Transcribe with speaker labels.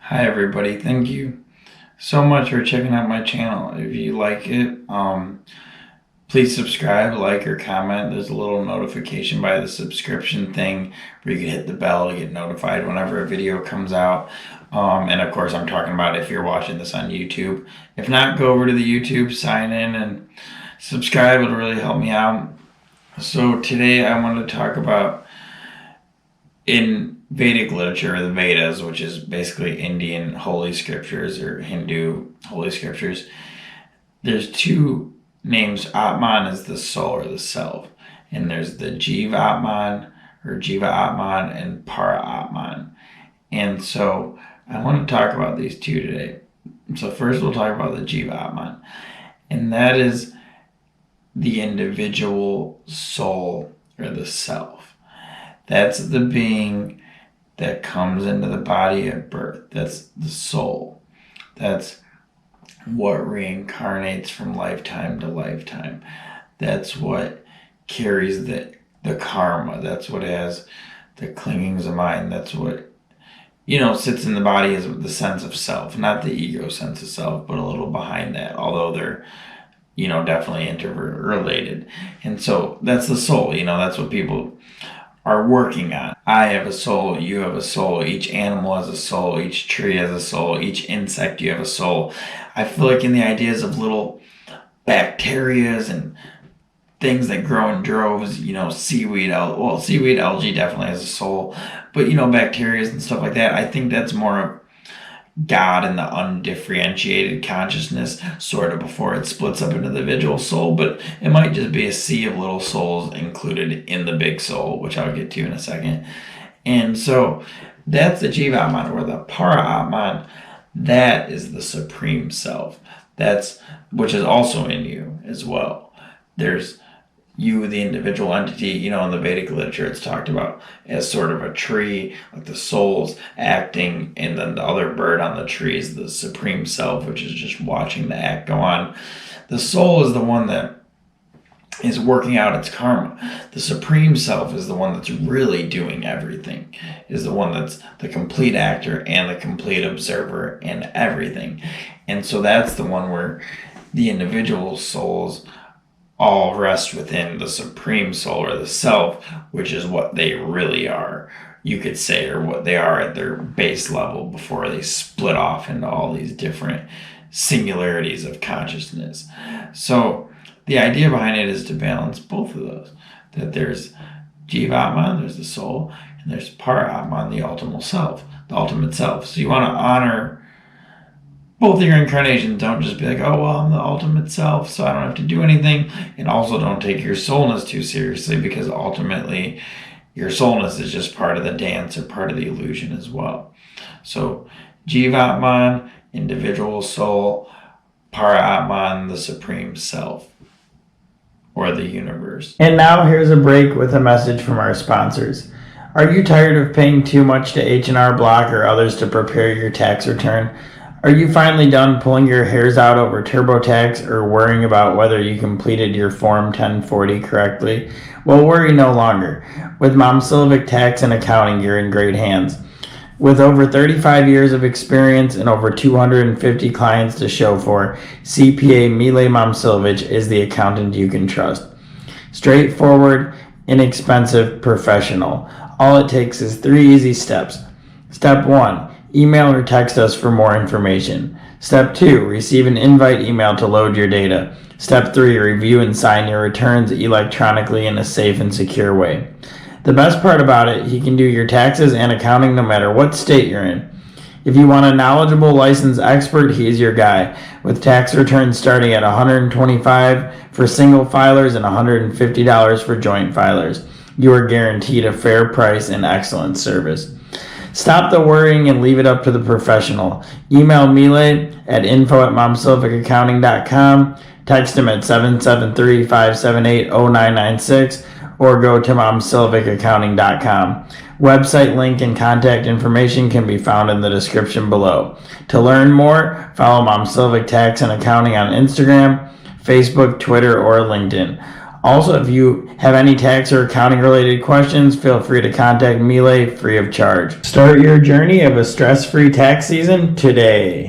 Speaker 1: Hi everybody, thank you so much for checking out my channel. If you like it, please subscribe, like, or comment. There's a little notification by the subscription thing where you can hit the bell to get notified whenever a video comes out. And of course I'm talking about if you're watching this on YouTube. If not, go over to the YouTube, sign in, and subscribe. It'll really help me out. So today I want to talk about, in Vedic literature, the Vedas, which is basically Indian holy scriptures or Hindu holy scriptures, there's two names. Atman is the soul or the self, and there's the Jivatman or Jivatman and Paramatman. And so I want to talk about these two today. So first we'll talk about the Jivatman, and that is the individual soul or the self. That's the being that comes into the body at birth. That's the soul. That's what reincarnates from lifetime to lifetime. That's what carries the karma. That's what has the clingings of mind. That's what, sits in the body as the sense of self, not the ego sense of self, but a little behind that, although they're, definitely interrelated. And so that's the soul, that's what people are working on. I have a soul, you have a soul, each animal has a soul, each tree has a soul, each insect, you have a soul. I feel like in the ideas of little bacterias and things that grow in droves, seaweed algae definitely has a soul, but bacterias and stuff like that, I think that's more of God and the undifferentiated consciousness sort of before it splits up into the individual soul, but it might just be a sea of little souls included in the big soul, which I'll get to in a second. And so that's the Jivatman, or the Paramatman. That is the supreme self. Which is also in you as well. There's you, the individual entity, in the Vedic literature, it's talked about as sort of a tree, like the soul's acting, and then the other bird on the tree is the supreme self, which is just watching the act go on. The soul is the one that is working out its karma. The supreme self is the one that's really doing everything, is the one that's the complete actor and the complete observer and everything. And so that's the one where the individual souls all rest within the supreme soul or the self, which is what they really are, you could say, or what they are at their base level before they split off into all these different singularities of consciousness. So the idea behind it is to balance both of those, that there's Jivatman, there's the soul, and there's Paramatman, the ultimate self. So you want to honor both of your incarnations. Don't just be like, oh, well, I'm the ultimate self, so I don't have to do anything. And also don't take your soulness too seriously, because ultimately your soulness is just part of the dance or part of the illusion as well. So Jivatman, individual soul, Paramatman, the supreme self, or the universe. And now here's a break with a message from our sponsors. Are you tired of paying too much to H&R Block or others to prepare your tax return? Are you finally done pulling your hairs out over TurboTax or worrying about whether you completed your Form 1040 correctly? Well, worry no longer. With Momcilovic Tax and Accounting, you're in great hands. With over 35 years of experience and over 250 clients to show for, CPA Mile Momcilovic is the accountant you can trust. Straightforward, inexpensive, professional. All it takes is 3 easy steps. Step 1. Email or text us for more information. Step 2, receive an invite email to load your data. Step 3, review and sign your returns electronically in a safe and secure way. The best part about it, he can do your taxes and accounting no matter what state you're in. If you want a knowledgeable licensed expert, he's your guy, with tax returns starting at $125 for single filers and $150 for joint filers. You are guaranteed a fair price and excellent service. Stop the worrying and leave it up to the professional. Email Mile at info@momcilovicaccounting.com, text him at 773-578-0996, or go to momcilovicaccounting.com. Website link and contact information can be found in the description below. To learn more, follow Momcilovic Tax and Accounting on Instagram, Facebook, Twitter, or LinkedIn. Also, if you have any tax or accounting related questions, feel free to contact Mile free of charge. Start your journey of a stress-free tax season today.